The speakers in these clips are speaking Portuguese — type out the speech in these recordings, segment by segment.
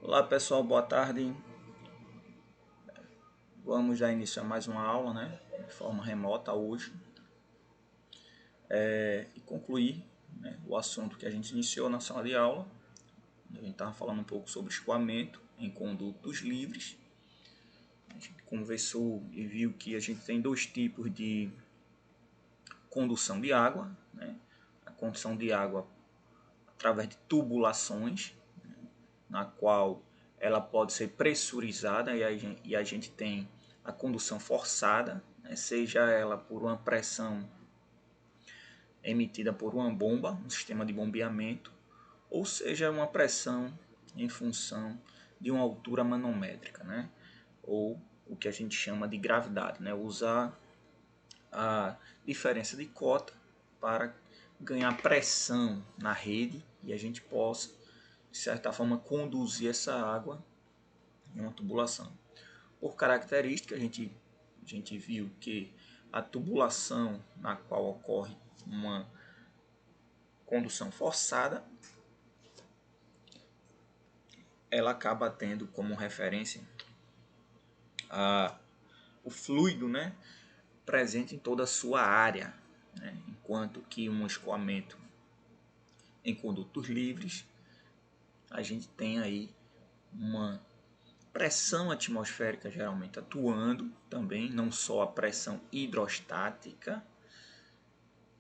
Olá pessoal, boa tarde. Vamos dar início a mais uma aula, de forma remota hoje, e concluir, o assunto que a gente iniciou na sala de aula. A gente estava falando um pouco sobre escoamento em condutos livres. A gente conversou e viu que a gente tem dois tipos de condução de água, a condução de água através de tubulações, na qual ela pode ser pressurizada e a gente tem a condução forçada, seja ela por uma pressão emitida por uma bomba, um sistema de bombeamento, ou seja uma pressão em função de uma altura manométrica, ou o que a gente chama de gravidade, usar a diferença de cota para ganhar pressão na rede e a gente possa, de certa forma, conduzir essa água em uma tubulação. Por característica, a gente viu que a tubulação na qual ocorre uma condução forçada, ela acaba tendo como referência o fluido, presente em toda a sua área, enquanto que um escoamento em condutos livres, a gente tem aí uma pressão atmosférica geralmente atuando também, não só a pressão hidrostática,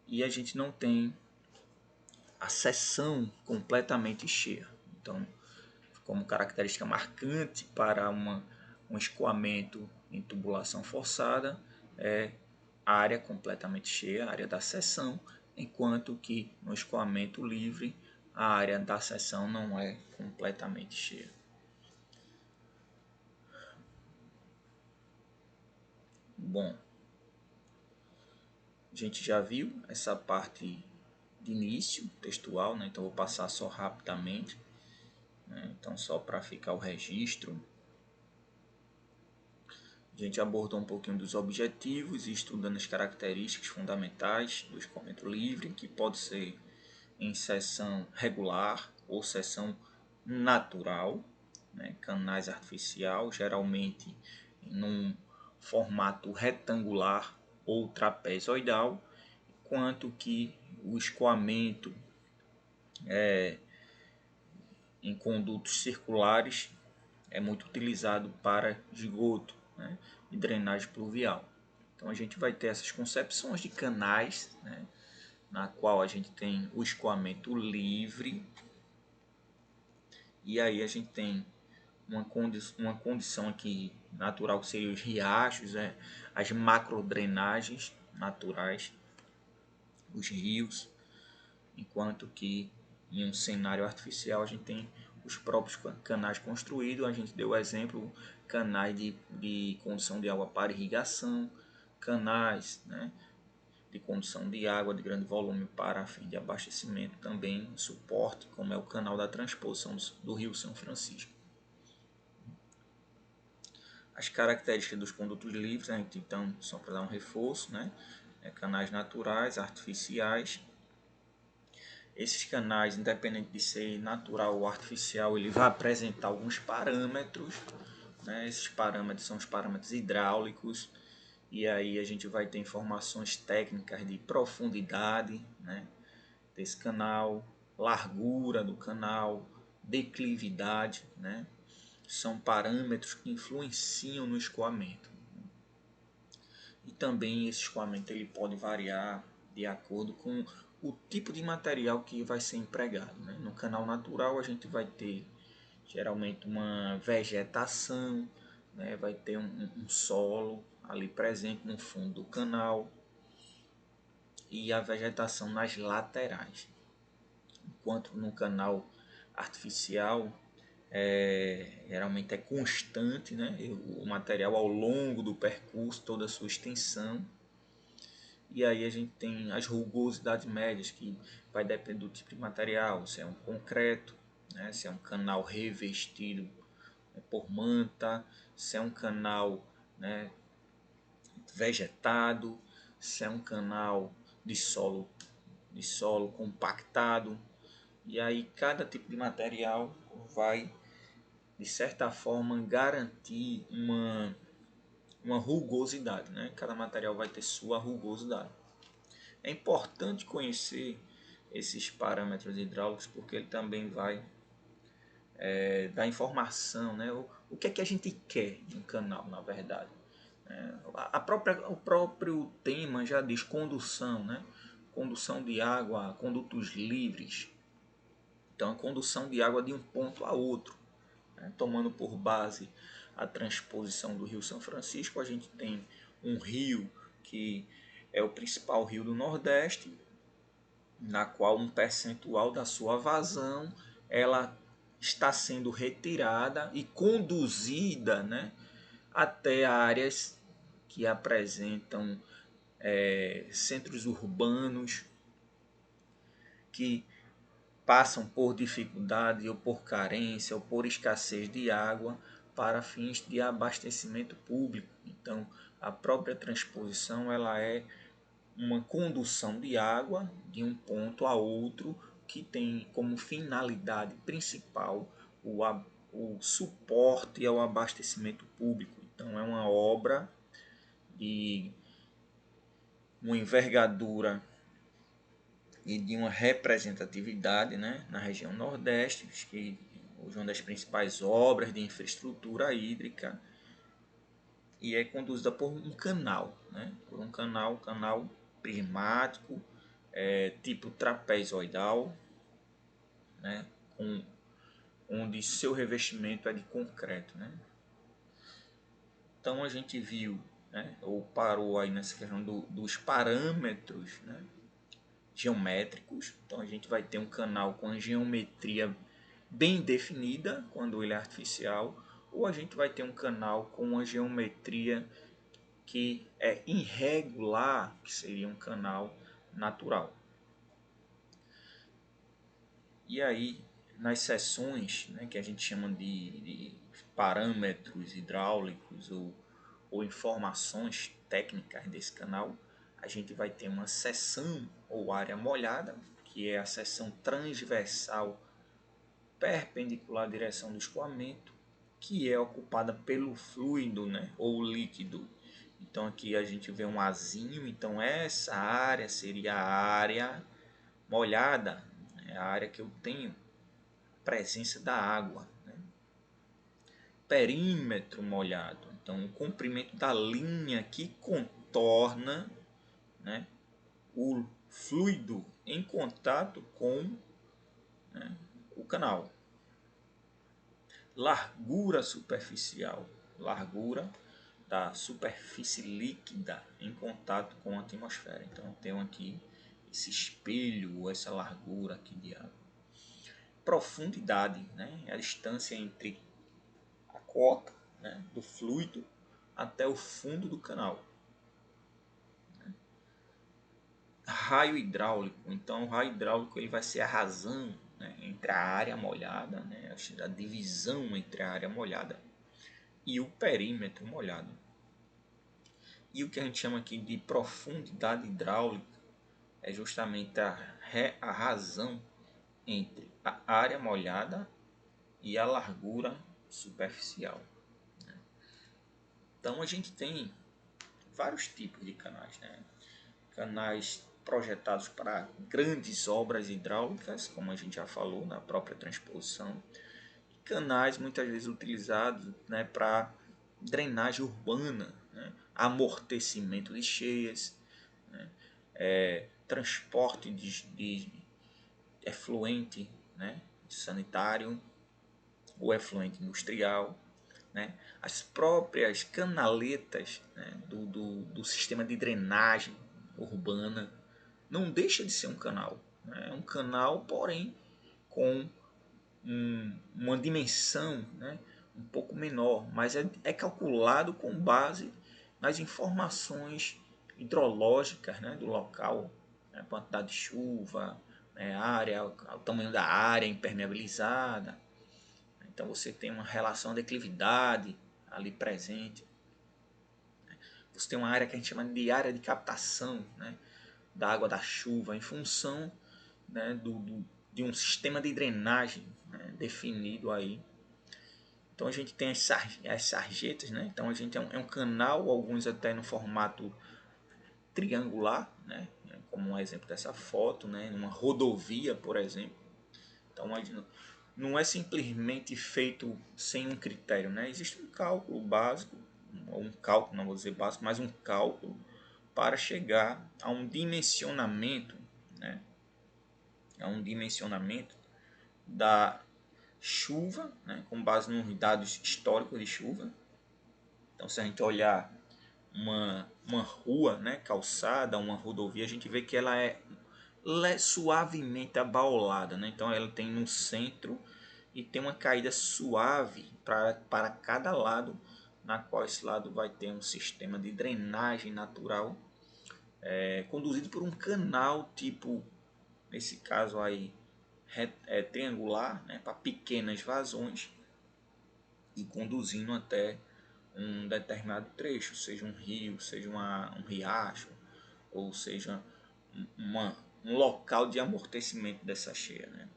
e a gente não tem a seção completamente cheia. Então, como característica marcante para um escoamento em tubulação forçada é a área completamente cheia, a área da seção, enquanto que no escoamento livre a área da seção não é completamente cheia. Bom, a gente já viu essa parte de início textual, então vou passar só rapidamente, então só para ficar o registro. A gente abordou um pouquinho dos objetivos e estudando as características fundamentais do escoamento livre, que pode ser em seção regular ou seção natural, canais artificial, geralmente num formato retangular ou trapezoidal, enquanto que o escoamento em condutos circulares é muito utilizado para esgoto, e drenagem pluvial. Então a gente vai ter essas concepções de canais, na qual a gente tem o escoamento livre, e aí a gente tem uma condição aqui natural que seria os riachos, as macrodrenagens naturais, os rios, enquanto que em um cenário artificial a gente tem os próprios canais construídos. A gente deu o exemplo, canais de condução de água para irrigação, canais de condução de água de grande volume para fim de abastecimento, também suporte, como é o canal da transposição do Rio São Francisco. As características dos condutos livres, então, só para dar um reforço, canais naturais, artificiais. Esses canais, independente de ser natural ou artificial, ele vai apresentar alguns parâmetros, Esses parâmetros são os parâmetros hidráulicos, e aí a gente vai ter informações técnicas de profundidade, desse canal, largura do canal, declividade, são parâmetros que influenciam no escoamento. E também esse escoamento ele pode variar de acordo com o tipo de material que vai ser empregado. No canal natural a gente vai ter geralmente uma vegetação, vai ter um solo ali presente no fundo do canal e a vegetação nas laterais. Enquanto no canal artificial geralmente é constante, o material ao longo do percurso, toda a sua extensão. E aí a gente tem as rugosidades médias, que vai depender do tipo de material, se é um concreto, se é um canal revestido por manta, se é um canal vegetado, se é um canal de solo compactado. E aí cada tipo de material vai, de de certa forma, garantir uma rugosidade, né? Cada material vai ter sua rugosidade. É importante conhecer esses parâmetros hidráulicos porque ele também vai dar informação, né? O que é que a gente quer de um canal, na verdade. O próprio tema já diz condução, né? Condução de água, condutos livres. Então, a condução de água de um ponto a outro, né? Tomando por base a transposição do Rio São Francisco, a gente tem um rio que é o principal rio do Nordeste, na qual um percentual da sua vazão ela está sendo retirada e conduzida, né, até áreas que apresentam centros urbanos que passam por dificuldade ou por carência ou por escassez de água para fins de abastecimento público. Então, a própria transposição ela é uma condução de água de um ponto a outro que tem como finalidade principal o suporte ao abastecimento público. Então, é uma obra de uma envergadura e de uma representatividade, né, na região Nordeste, que hoje é uma das principais obras de infraestrutura hídrica, e é conduzida por um canal, né, por um canal prismático, tipo trapezoidal, né, onde seu revestimento é de concreto, né. Então a gente viu, né, ou parou aí nessa questão dos parâmetros, né, geométricos. Então a gente vai ter um canal com a geometria bem definida quando ele é artificial, ou a gente vai ter um canal com uma geometria que é irregular, que seria um canal natural. E aí, nas seções, né, que a gente chama de parâmetros hidráulicos ou informações técnicas desse canal, a gente vai ter uma seção ou área molhada, que é a seção transversal perpendicular à direção do escoamento, que é ocupada pelo fluido, né, ou líquido. Então aqui a gente vê um azinho, então essa área seria a área molhada, é a área que eu tenho presença da água, né? Perímetro molhado, então o comprimento da linha que contorna, né, o fluido em contato com, né, o canal. Largura superficial, largura da superfície líquida em contato com a atmosfera. Então eu tenho aqui esse espelho, essa largura aqui de água. Profundidade, né, é a distância entre a cota, né, do fluido até o fundo do canal. Raio hidráulico, então o raio hidráulico ele vai ser a razão, né, entre a área molhada, né, a divisão entre a área molhada e o perímetro molhado. E o que a gente chama aqui de profundidade hidráulica é justamente a razão entre a área molhada e a largura superficial. Então a gente tem vários tipos de canais, né? Canais projetados para grandes obras hidráulicas, como a gente já falou na própria transposição, e canais muitas vezes utilizados, né, para drenagem urbana, né, amortecimento de cheias, né, transporte de efluente, né, sanitário ou efluente industrial, né, as próprias canaletas, né, do sistema de drenagem urbana. Não deixa de ser um canal. Né, é um canal, porém, com uma dimensão, né, um pouco menor, mas é calculado com base nas informações hidrológicas, né, do local, né, quantidade de chuva, né, área, o tamanho da área impermeabilizada. Então você tem uma relação de declividade ali presente. Você tem uma área que a gente chama de área de captação, né, da água da chuva em função, né, de um sistema de drenagem, né, definido aí. Então a gente tem as sarjetas, né? Então a gente é um canal, alguns até no formato triangular, né? Como um exemplo dessa foto, né? Uma rodovia, por exemplo. Então não é simplesmente feito sem um critério, né? Existe um cálculo básico, ou um cálculo, não vou dizer básico, mas um cálculo para chegar a um dimensionamento, né? A um dimensionamento da chuva, né? Com base nos dados históricos de chuva. Então, se a gente olhar uma rua, né, calçada, uma rodovia, a gente vê que ela é suavemente abaulada, né? Então ela tem no centro e tem uma caída suave para cada lado, na qual esse lado vai ter um sistema de drenagem natural conduzido por um canal tipo, nesse caso aí, triangular, né, para pequenas vazões e conduzindo até um determinado trecho, seja um rio, seja um riacho, ou seja uma, um local de amortecimento dessa cheia. Né?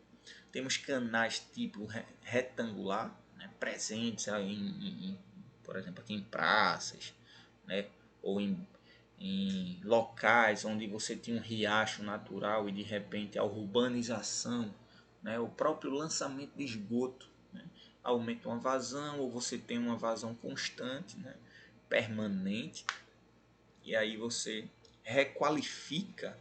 Temos canais tipo retangular, né, presentes aí por exemplo, aqui em praças, né, ou em locais onde você tinha um riacho natural e de repente a urbanização, né, o próprio lançamento de esgoto, né, aumenta uma vazão ou você tem uma vazão constante, né, permanente, e aí você requalifica,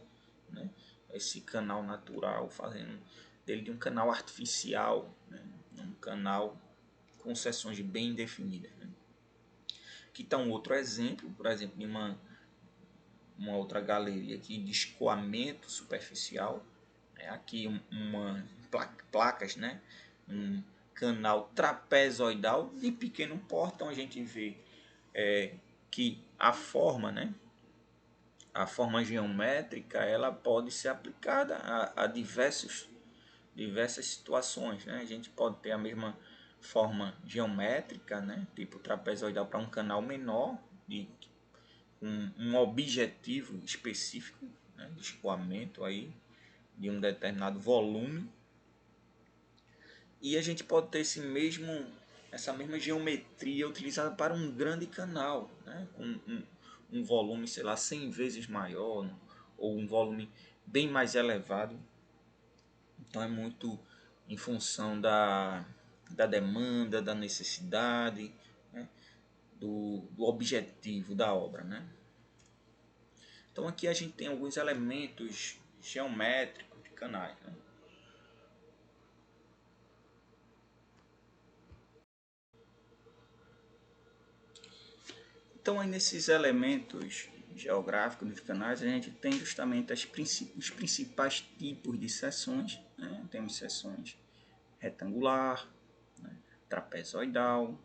né, esse canal natural, fazendo dele de um canal artificial, né, um canal com seções bem definidas. Né. Aqui está um outro exemplo, por exemplo, de uma outra galeria aqui de escoamento superficial. Aqui placas, né, um canal trapezoidal de pequeno porte, então a gente vê que a forma, né, a forma geométrica ela pode ser aplicada a diversas situações, né? A gente pode ter a mesma forma geométrica, né? Tipo trapezoidal para um canal menor, de um objetivo específico, né? De escoamento aí, de um determinado volume. E a gente pode ter essa mesma geometria utilizada para um grande canal, né? Com um volume, sei lá, 100 vezes maior, ou um volume bem mais elevado. Então é muito em função da demanda, da necessidade, né? do objetivo da obra. Né? Então aqui a gente tem alguns elementos geométricos de canais. Né? Então, aí nesses elementos geográficos dos canais, a gente tem justamente os principais tipos de seções. Né? Temos seções retangular, né? Trapezoidal,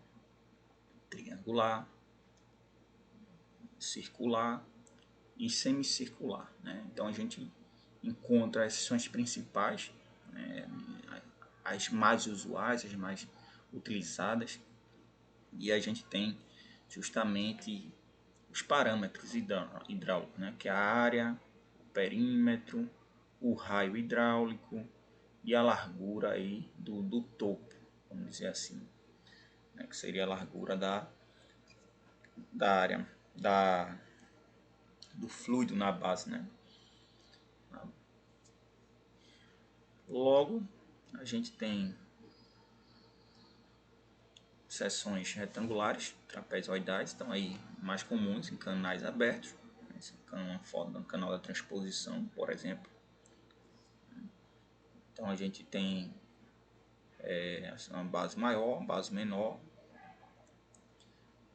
triangular, circular e semicircular. Né? Então, a gente encontra as seções principais, né? As mais usuais, as mais utilizadas, e a gente tem justamente os parâmetros hidráulicos, né? Que é a área, o perímetro, o raio hidráulico e a largura aí do topo, vamos dizer assim, né? Que seria a largura da área do fluido na base. Né? Logo, a gente tem seções retangulares, trapezoidais, estão aí mais comuns em canais abertos. Uma foto do canal da transposição, por exemplo. Então a gente tem uma base maior, uma base menor.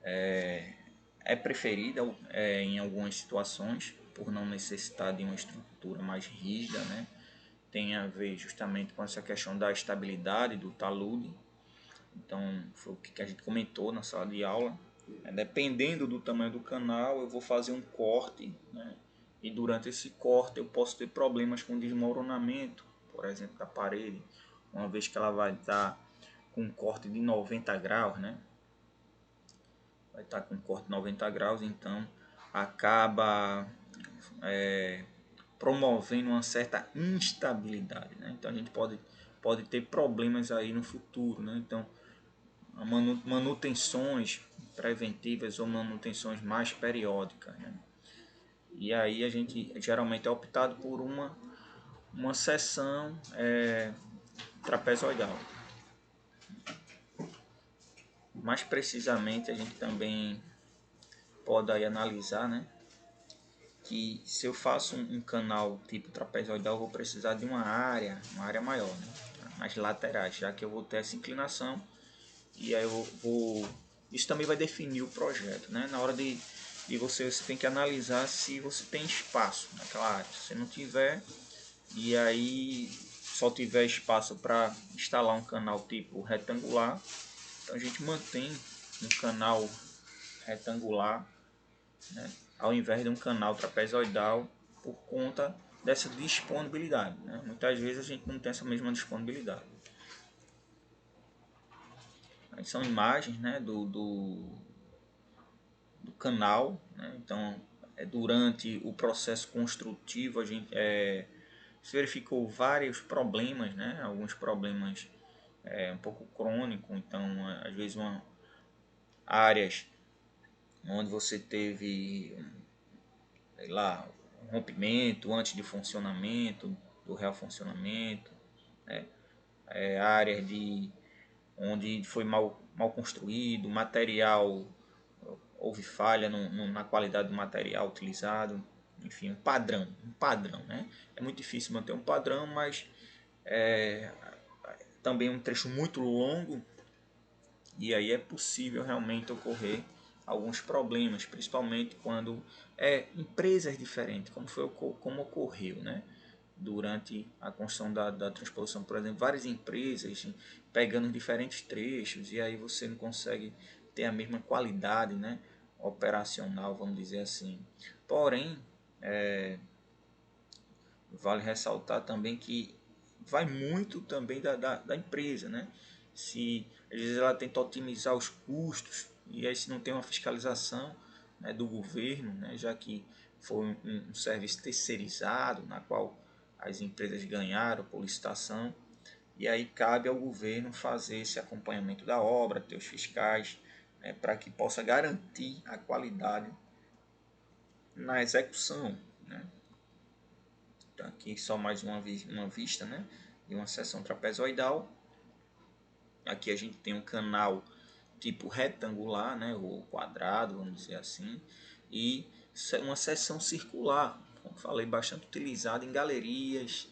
É preferida em algumas situações, por não necessitar de uma estrutura mais rígida, né? Tem a ver justamente com essa questão da estabilidade do talude. Então, foi o que a gente comentou na sala de aula. Dependendo do tamanho do canal, eu vou fazer um corte, né? E durante esse corte eu posso ter problemas com desmoronamento, por exemplo, da parede, uma vez que ela vai estar com um corte de 90 graus, né? Vai estar com um corte de 90 graus, então acaba promovendo uma certa instabilidade, né? Então a gente pode ter problemas aí no futuro, né? Então manutenções preventivas ou manutenções mais periódicas, né? E aí a gente geralmente é optado por uma seção trapezoidal. Mais precisamente a gente também pode aí analisar, né, que se eu faço um canal tipo trapezoidal, eu vou precisar de uma área maior, né, nas laterais, já que eu vou ter essa inclinação. E aí eu vou... Isso também vai definir o projeto, né? Na hora de você tem que analisar se você tem espaço naquela área. Se você não tiver, e aí só tiver espaço para instalar um canal tipo retangular, então a gente mantém um canal retangular, né, ao invés de um canal trapezoidal, por conta dessa disponibilidade, né? Muitas vezes a gente não tem essa mesma disponibilidade. Aí são imagens, né, do canal, né? Então durante o processo construtivo a gente verificou vários problemas, né? Alguns problemas um pouco crônicos, então às vezes áreas onde você teve, sei lá, um rompimento antes de funcionamento, do real funcionamento, né? Áreas onde foi mal construído, material, houve falha na qualidade do material utilizado, enfim, um padrão, né? É muito difícil manter um padrão, mas também é um trecho muito longo e aí é possível realmente ocorrer alguns problemas, principalmente quando empresas diferentes, como ocorreu, né? Durante a construção da transposição, por exemplo, várias empresas pegando diferentes trechos e aí você não consegue ter a mesma qualidade, né, operacional, vamos dizer assim. Porém, vale ressaltar também que vai muito também da empresa, né? Se às vezes ela tenta otimizar os custos e aí se não tem uma fiscalização, né, do governo, né, já que foi um serviço terceirizado na qual as empresas ganharam por licitação, e aí cabe ao governo fazer esse acompanhamento da obra, ter os fiscais, né, para que possa garantir a qualidade na execução, né? Então, aqui só mais uma vista, né, de uma seção trapezoidal. Aqui a gente tem um canal tipo retangular, né, ou quadrado, vamos dizer assim, e uma seção circular, como falei, bastante utilizada em galerias,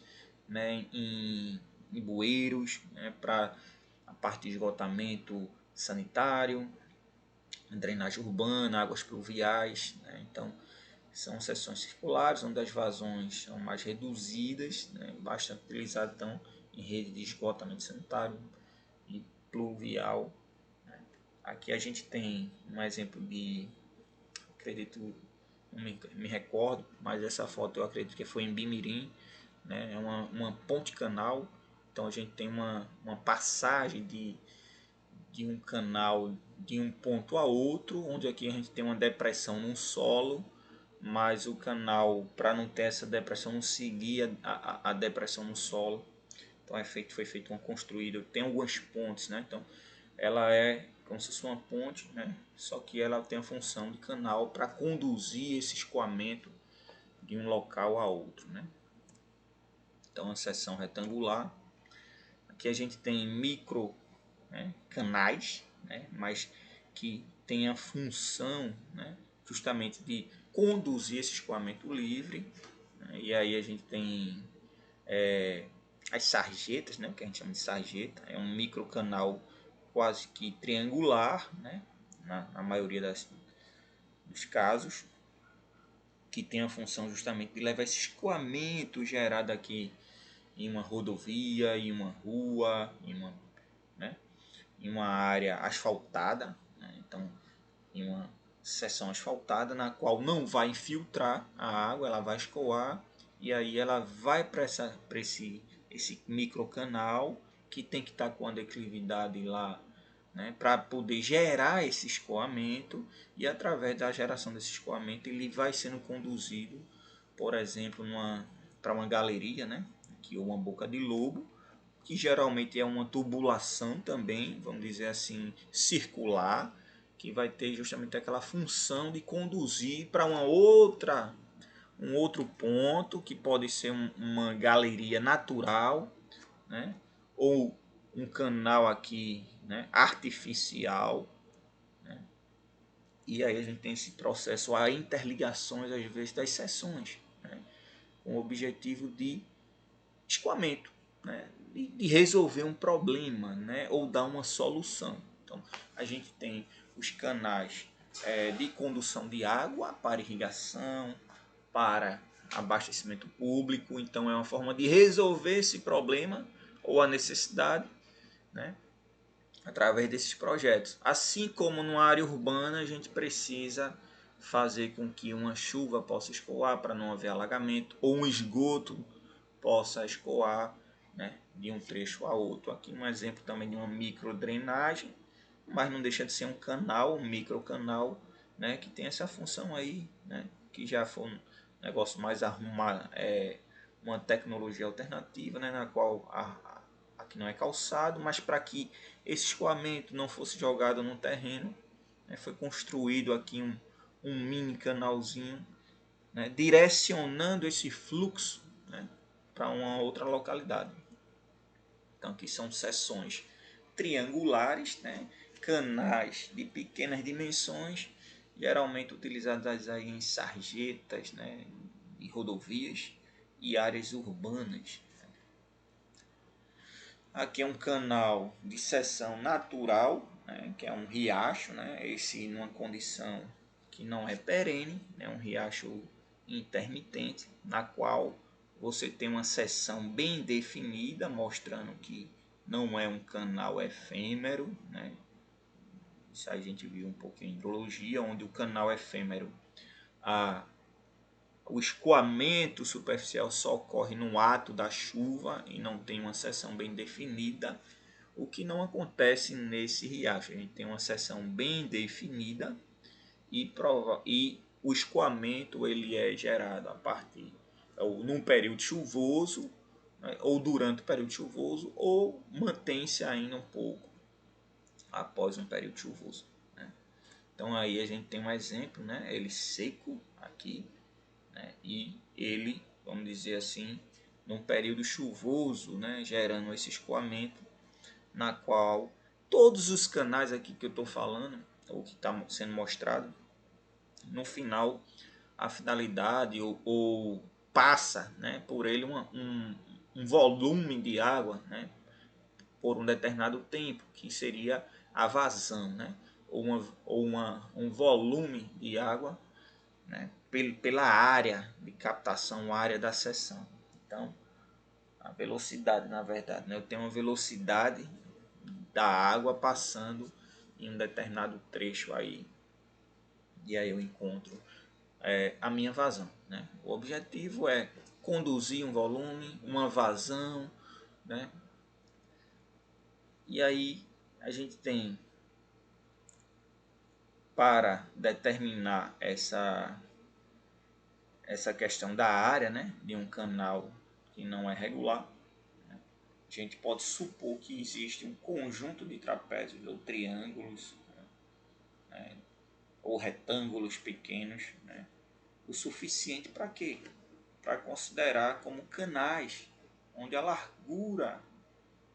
né, em bueiros, né, para a parte de esgotamento sanitário, drenagem urbana, águas pluviais, né, então são seções circulares onde as vazões são mais reduzidas, né, bastante utilizadas então em rede de esgotamento sanitário e pluvial. Aqui a gente tem um exemplo de, acredito, não me recordo, mas essa foto eu acredito que foi em Bimirim, né? É uma ponte canal, então a gente tem uma passagem de um canal de um ponto a outro, onde aqui a gente tem uma depressão no solo, mas o canal, para não ter essa depressão, não seguia a depressão no solo, então foi feito uma construída, tem algumas pontes, né? Então ela é como se fosse uma ponte, né? Só que ela tem a função de canal para conduzir esse escoamento de um local a outro, né? Então a seção retangular, aqui a gente tem micro, né, canais, né, mas que tem a função, né, justamente de conduzir esse escoamento livre, né? E aí a gente tem as sarjetas, né, que a gente chama de sarjeta, é um microcanal quase que triangular, né, na maioria dos casos, que tem a função justamente de levar esse escoamento gerado aqui em uma rodovia, em uma rua, né, em uma área asfaltada, né, então em uma seção asfaltada na qual não vai infiltrar a água, ela vai escoar e aí ela vai para esse microcanal que tem que estar com a declividade lá, né, para poder gerar esse escoamento, e através da geração desse escoamento ele vai sendo conduzido, por exemplo, para uma galeria, né, aqui, ou uma boca de lobo, que geralmente é uma tubulação também, vamos dizer assim, circular, que vai ter justamente aquela função de conduzir para um outro ponto, que pode ser uma galeria natural, né? Ou um canal aqui, né, artificial, né? E aí a gente tem esse processo, a interligações às vezes das seções, né, com o objetivo de escoamento, né, de resolver um problema, né, ou dar uma solução. Então a gente tem os canais de condução de água para irrigação, para abastecimento público. Então é uma forma de resolver esse problema ou a necessidade, né, através desses projetos. Assim como numa área urbana, a gente precisa fazer com que uma chuva possa escoar para não haver alagamento, ou um esgoto possa escoar, né, de um trecho a outro. Aqui um exemplo também de uma microdrenagem, mas não deixa de ser um canal, um microcanal, né, que tem essa função aí, né, que já foi um negócio mais arrumado, uma tecnologia alternativa, né, na qual aqui não é calçado, mas para que esse escoamento não fosse jogado no terreno, né, foi construído aqui um mini canalzinho, né, direcionando esse fluxo, né, para uma outra localidade. Então aqui são seções triangulares, né, canais de pequenas dimensões, geralmente utilizadas aí em sarjetas, né, e rodovias e áreas urbanas. Aqui é um canal de seção natural, né, que é um riacho, né, esse numa condição que não é perene, é um riacho intermitente, na qual você tem uma seção bem definida, mostrando que não é um canal efêmero, né. Isso a gente viu um pouquinho em hidrologia, onde o canal efêmero, o escoamento superficial só ocorre no ato da chuva e não tem uma seção bem definida, o que não acontece nesse riacho. A gente tem uma seção bem definida e o escoamento ele é gerado a partir ou num período chuvoso, né, ou durante o período chuvoso, ou mantém-se ainda um pouco após um período chuvoso, né? Então aí a gente tem um exemplo, né, ele seco aqui, né, e ele, vamos dizer assim, num período chuvoso, né, gerando esse escoamento, na qual todos os canais aqui que eu estou falando, ou que está sendo mostrado, no final a finalidade ou passa, né, por ele um volume de água, né, por um determinado tempo, que seria a vazão, né, um volume de água, né, pela área de captação, área da seção. Então, a velocidade, na verdade, né, eu tenho uma velocidade da água passando em um determinado trecho aí, e aí eu encontro a minha vazão, né? O objetivo é conduzir um volume, uma vazão, né? E aí a gente tem, para determinar essa questão da área, né, de um canal que não é regular, né, a gente pode supor que existe um conjunto de trapézios ou triângulos, né, ou retângulos pequenos, né, o suficiente para quê? Para considerar como canais onde a largura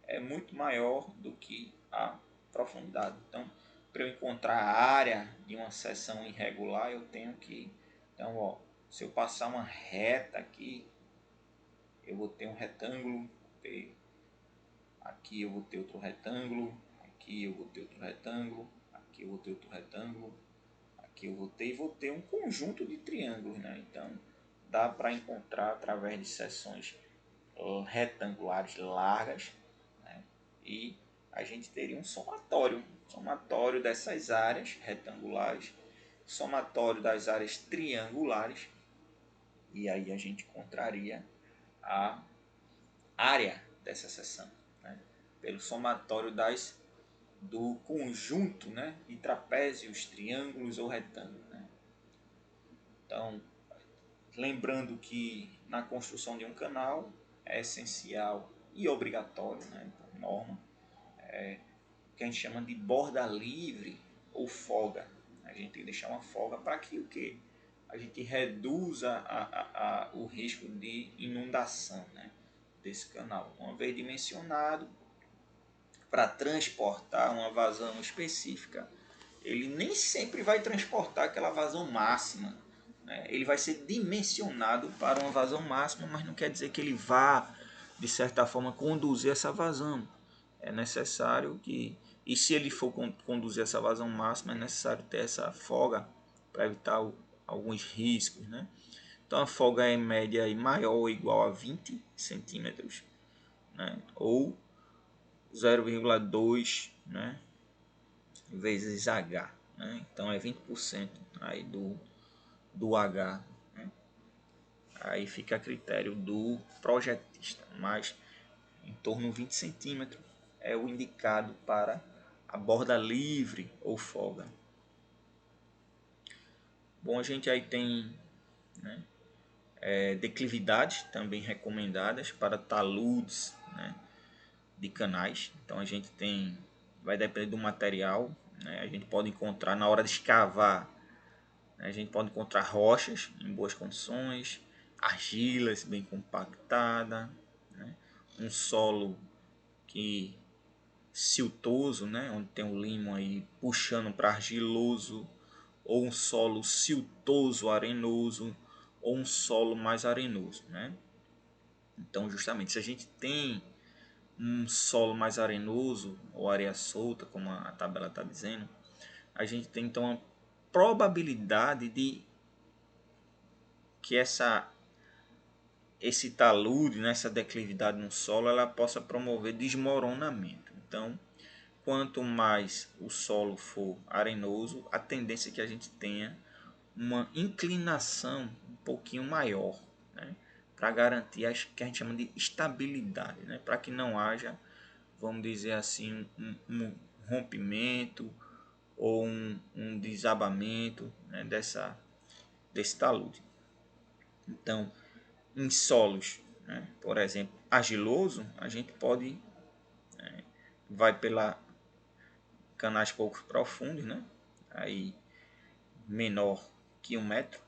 é muito maior do que a profundidade. Então, para eu encontrar a área de uma seção irregular, eu tenho que, então, ó, se eu passar uma reta aqui, eu vou ter um retângulo, aqui eu vou ter outro retângulo, aqui eu vou ter outro retângulo, aqui eu vou ter outro retângulo, aqui eu vou ter um conjunto de triângulos, né? Então, dá para encontrar através de seções retangulares largas, né? E a gente teria um somatório dessas áreas retangulares, somatório das áreas triangulares, e aí a gente encontraria a área dessa seção, né, pelo somatório do conjunto, né, de trapézios, triângulos ou retângulos, né. Então, lembrando que na construção de um canal é essencial e obrigatório, né, por norma, que a gente chama de borda livre ou folga. A gente tem que deixar uma folga para que o quê? A gente reduza o risco de inundação, né, desse canal. Uma vez dimensionado, para transportar uma vazão específica, ele nem sempre vai transportar aquela vazão máxima, né? Ele vai ser dimensionado para uma vazão máxima, mas não quer dizer que ele vá, de certa forma, conduzir essa vazão. É necessário que, e se ele for conduzir essa vazão máxima, é necessário ter essa folga para evitar alguns riscos, né? Então a folga é em média maior ou igual a 20 centímetros, né? Ou 0,2, né, vezes H, né? Então é 20% aí do H, né? Aí fica a critério do projetista, mas em torno de 20 centímetros é o indicado para a borda livre ou folga. Bom, a gente aí tem, né, declividades também recomendadas para taludes, né, de canais. Então a gente tem, vai depender do material, né? A gente pode encontrar na hora de escavar, né? A gente pode encontrar rochas em boas condições, argilas bem compactada, né? Um solo que siltoso, né? Onde tem o limo aí puxando para argiloso, ou um solo siltoso arenoso, ou um solo mais arenoso, né? Então justamente se a gente tem um solo mais arenoso ou areia solta, como a tabela está dizendo, a gente tem então a probabilidade de que esse talude, né, essa declividade no solo, ela possa promover desmoronamento. Então, quanto mais o solo for arenoso, a tendência é que a gente tenha uma inclinação um pouquinho maior, né, para garantir a que a gente chama de estabilidade, né, para que não haja, vamos dizer assim, um rompimento ou um desabamento, né, desse talude. Então, em solos, né, por exemplo, argiloso, a gente pode, vai pela canais pouco profundos, né, aí menor que 1 metro,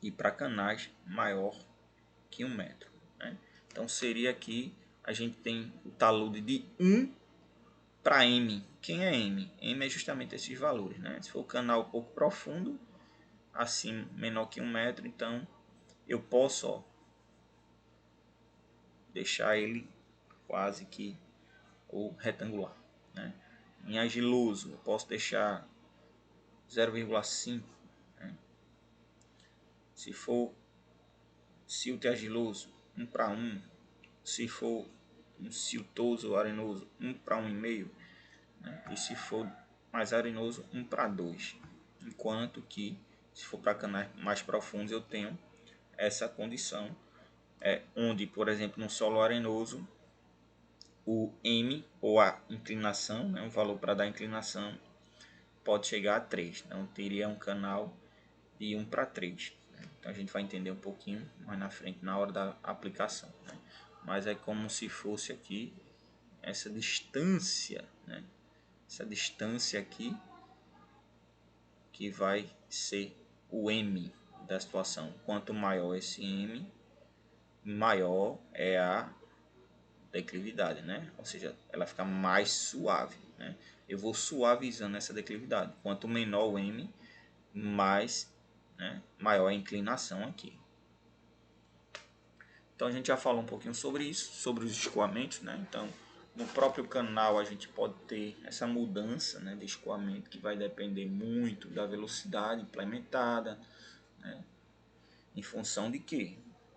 e para canais maior que 1 metro, né? Então seria aqui a gente tem o talude de 1 para M. Quem é M? M é justamente esses valores, né? Se for canal pouco profundo, assim menor que 1 metro, então eu posso, ó, deixar ele quase que ou retangular, né? Em argiloso eu posso deixar 0,5, né? Se for silt argiloso 1 para 1, se for um siltoso arenoso 1 para 1,5, né? E se for mais arenoso 1 para 2, enquanto que se for para canais mais profundos eu tenho essa condição, onde, por exemplo, no solo arenoso o M, ou a inclinação, né, um valor para dar inclinação, pode chegar a 3. Então teria um canal de 1 para 3. Né? Então a gente vai entender um pouquinho mais na frente, na hora da aplicação. Né? Mas é como se fosse aqui essa distância, né? Essa distância aqui que vai ser o M da situação. Quanto maior esse M, maior é a declividade, né? Ou seja, ela fica mais suave, né? Eu vou suavizando essa declividade. Quanto menor o M, mais, né, maior a inclinação aqui. Então a gente já falou um pouquinho sobre isso, sobre os escoamentos, né? Então no próprio canal a gente pode ter essa mudança, né, de escoamento que vai depender muito da velocidade implementada, né? Em função de quê?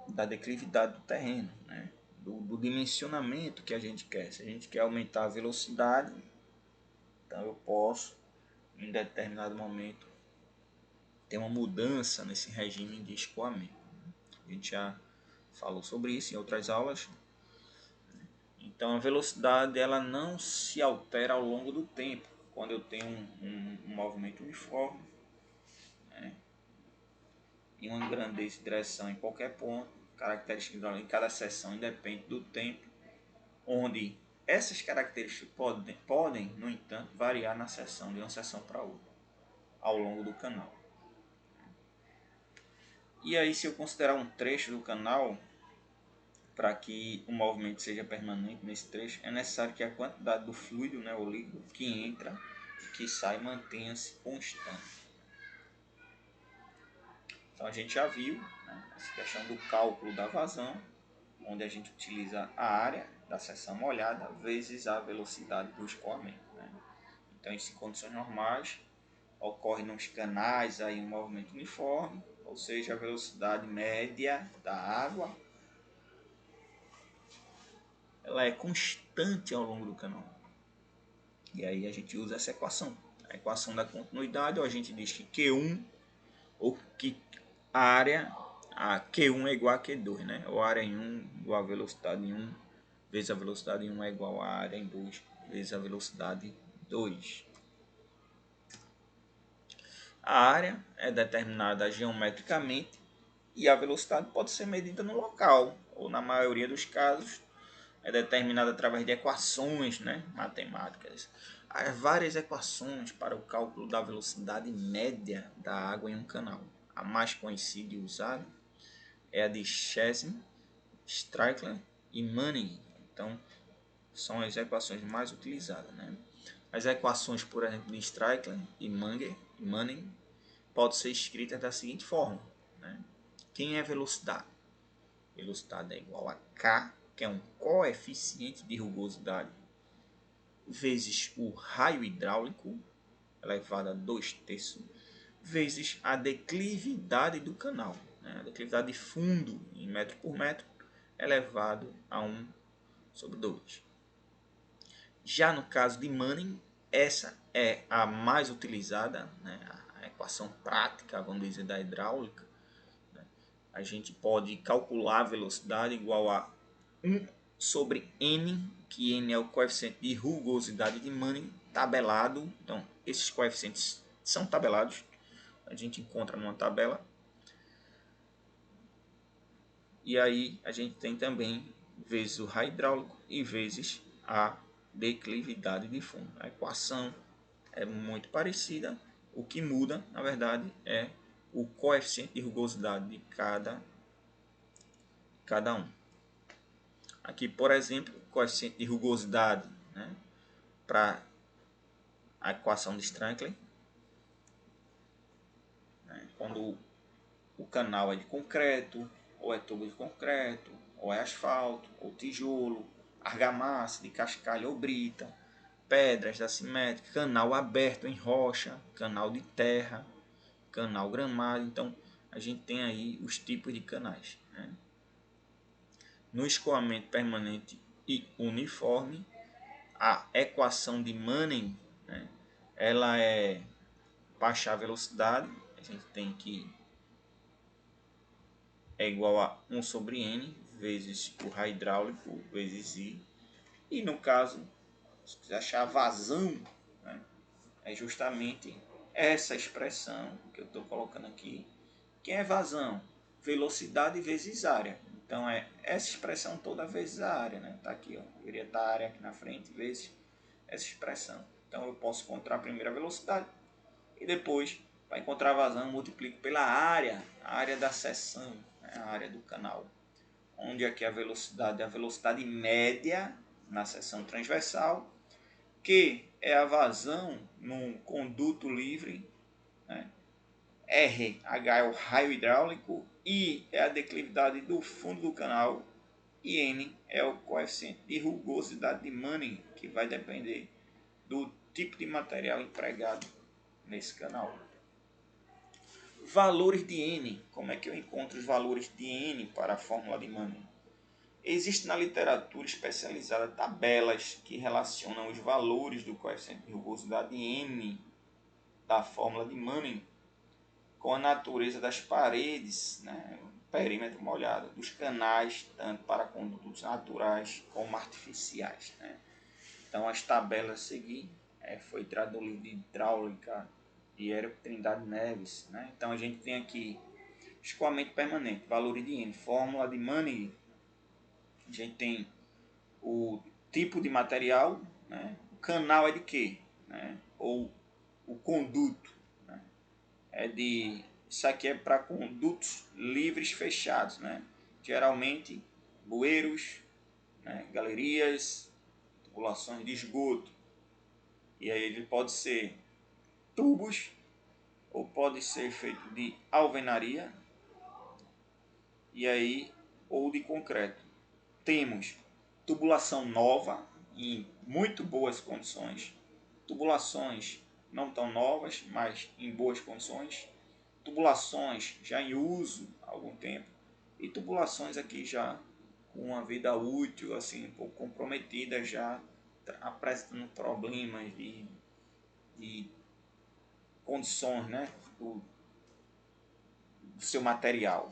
Da declividade do terreno, né? Do dimensionamento que a gente quer. Se a gente quer aumentar a velocidade, então eu posso, em determinado momento, ter uma mudança nesse regime de escoamento. A gente já falou sobre isso em outras aulas. Então a velocidade ela não se altera ao longo do tempo. Quando eu tenho um movimento uniforme, né, em uma grandeza e direção em qualquer ponto, características hidráulicas em cada seção independe do tempo, onde essas características podem, no entanto, variar na seção de uma seção para outra, ao longo do canal. E aí, se eu considerar um trecho do canal, para que o movimento seja permanente nesse trecho, é necessário que a quantidade do fluido, né, o líquido, que entra e que sai mantenha-se constante. Então a gente já viu, né, essa questão do cálculo da vazão, onde a gente utiliza a área da seção molhada vezes a velocidade do escoamento. Né? Então, em condições normais, ocorre nos canais aí um movimento uniforme, ou seja, a velocidade média da água ela é constante ao longo do canal. E aí a gente usa essa equação, a equação da continuidade, ou a gente diz que Q1 ou que a área, a Q1 é igual a Q2, né? Ou a área em 1 igual a velocidade em 1 vezes a velocidade em 1 é igual a área em 2 vezes a velocidade 2. A área é determinada geometricamente e a velocidade pode ser medida no local, ou na maioria dos casos é determinada através de equações, né, matemáticas. Há várias equações para o cálculo da velocidade média da água em um canal. A mais conhecida e usada é a de Chesney, Strickland e Manning. Então, são as equações mais utilizadas. Né? As equações, por exemplo, de Strickland e Manning podem ser escritas da seguinte forma. Né? Quem é velocidade? Velocidade é igual a K, que é um coeficiente de rugosidade, vezes o raio hidráulico, elevado a 2/3, vezes a declividade do canal, né? A declividade de fundo em metro por metro, elevado a 1/2. Já no caso de Manning, essa é a mais utilizada, né? A equação prática, vamos dizer, da hidráulica. Né? A gente pode calcular a velocidade igual a 1/n, que n é o coeficiente de rugosidade de Manning, tabelado. Então, esses coeficientes são tabelados, a gente encontra numa tabela. E aí a gente tem também vezes o raio hidráulico e vezes a declividade de fundo. A equação é muito parecida, o que muda, na verdade, é o coeficiente de rugosidade de cada um. Aqui, por exemplo, o coeficiente de rugosidade, né, para a equação de Strickland, né, quando o canal é de concreto, ou é tubo de concreto, ou é asfalto, ou tijolo, argamassa de cascalho ou brita, pedras assimétricas, canal aberto em rocha, canal de terra, canal gramado. Então a gente tem aí os tipos de canais. Né? No escoamento permanente e uniforme, a equação de Manning, né, ela é para achar a velocidade, a gente tem que é igual a 1/n vezes o raio hidráulico vezes I. E no caso, se quiser achar a vazão, né, é justamente essa expressão que eu estou colocando aqui. Que é vazão? Velocidade vezes área. Então é essa expressão toda vezes a área. Né? Tá aqui, ó. Eu iria estar a área aqui na frente vezes essa expressão. Então eu posso encontrar a primeira velocidade e depois, para encontrar a vazão, multiplico pela área, a área da seção, né? A área do canal. Onde aqui a velocidade é a velocidade média na seção transversal, que é a vazão num conduto livre, né? RH é o raio hidráulico, I é a declividade do fundo do canal e N é o coeficiente de rugosidade de Manning, que vai depender do tipo de material empregado nesse canal. Valores de N. Como é que eu encontro os valores de N para a fórmula de Manning? Existe na literatura especializada tabelas que relacionam os valores do coeficiente de rugosidade N da fórmula de Manning com a natureza das paredes, né, perímetro molhado, dos canais, tanto para condutos naturais como artificiais. Né? Então, as tabelas a seguir foi tirado do livro de hidráulica de Érico Trindade Neves. Né? Então, a gente tem aqui Escoamento permanente, valores de N, fórmula de Manning. A gente tem o tipo de material, né? O canal é de quê? Né? Ou o conduto, né? Isso aqui é para condutos livres fechados, né? Geralmente bueiros, né? Galerias, tubulações de esgoto. E aí ele pode ser tubos ou pode ser feito de alvenaria e aí ou de concreto. Temos tubulação nova em muito boas condições, tubulações não tão novas, mas em boas condições, tubulações já em uso há algum tempo e tubulações aqui já com uma vida útil assim um pouco comprometida, já apresentando problemas de condições, né, do seu material.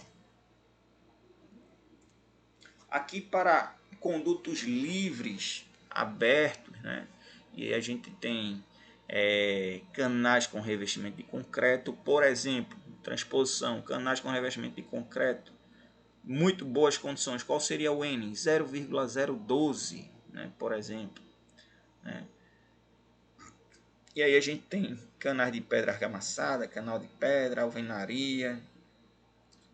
Aqui para condutos livres, abertos, né? E a gente tem canais com revestimento de concreto, por exemplo, transposição, canais com revestimento de concreto, muito boas condições. Qual seria o N? 0,012, né? Por exemplo. Né? E aí a gente tem canais de pedra argamassada, canal de pedra, alvenaria,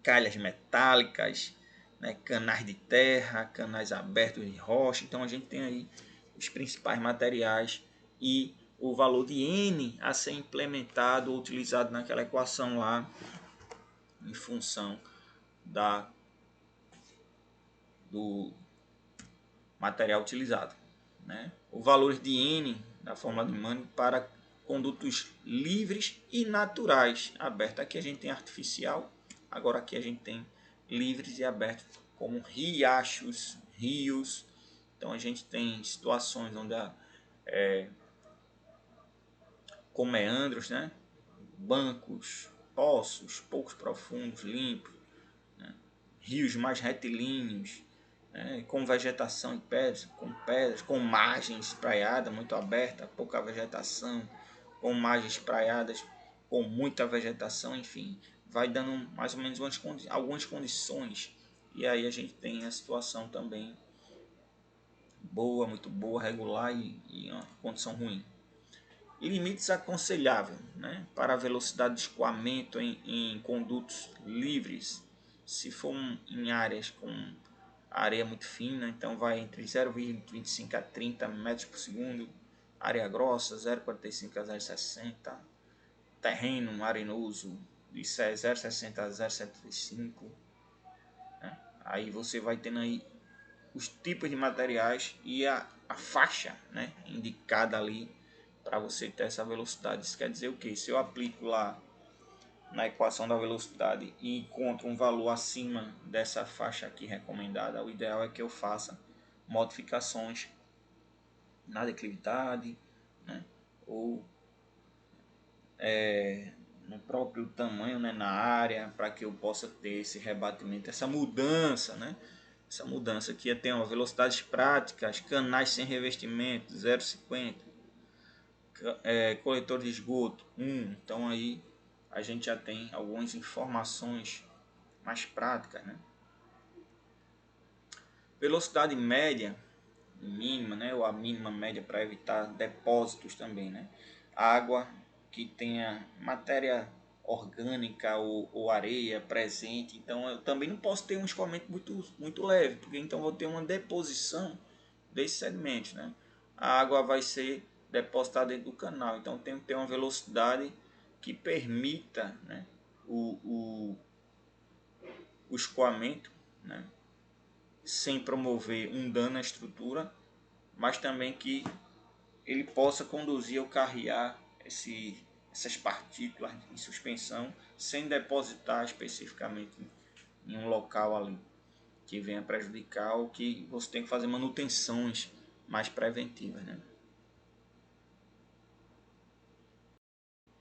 calhas metálicas, né, canais de terra, canais abertos de rocha. Então a gente tem aí os principais materiais e o valor de N a ser implementado ou utilizado naquela equação lá em função do material utilizado. Né? O valor de N da fórmula de Manning para condutos livres e naturais abertos. Aqui a gente tem artificial, agora aqui a gente tem livres e abertos, como riachos, rios. Então a gente tem situações onde com meandros, né? Bancos, poços, poucos profundos, limpos, né? Rios mais retilíneos, né? Com vegetação e pedras, com margens espraiadas muito aberta, pouca vegetação, com margens espraiadas com muita vegetação, enfim, vai dando mais ou menos algumas condições. E aí a gente tem a situação também boa, muito boa, regular e uma condição ruim. Limites aconselháveis, né, para a velocidade de escoamento em condutos livres. Se for em áreas com areia muito fina, então vai entre 0,25 a 30 metros por segundo. Área grossa, 0,45 a 0,60. Terreno arenoso, de 0,60 a 0,75. Né? Aí você vai tendo aí os tipos de materiais e a faixa, né, indicada ali para você ter essa velocidade. Isso quer dizer o que? Se eu aplico lá na equação da velocidade e encontro um valor acima dessa faixa aqui recomendada, o ideal é que eu faça modificações na declividade, né, ou no próprio tamanho, né, na área, para que eu possa ter esse rebatimento, essa mudança, né? Essa mudança aqui tem uma velocidades práticas, canais sem revestimento 0,50, coletor de esgoto 1. Então aí a gente já tem algumas informações mais práticas, né? Velocidade média mínima, né, ou a mínima média para evitar depósitos também, né? Água que tenha matéria orgânica ou areia presente, então eu também não posso ter um escoamento muito leve, porque então vou ter uma deposição desses sedimentos, né? A água vai ser depositada dentro do canal, então tem que ter uma velocidade que permita, né, o escoamento, né, sem promover um dano à estrutura, mas também que ele possa conduzir ou carregar essas partículas em suspensão sem depositar especificamente em um local ali que venha prejudicar ou que você tem que fazer manutenções mais preventivas, né?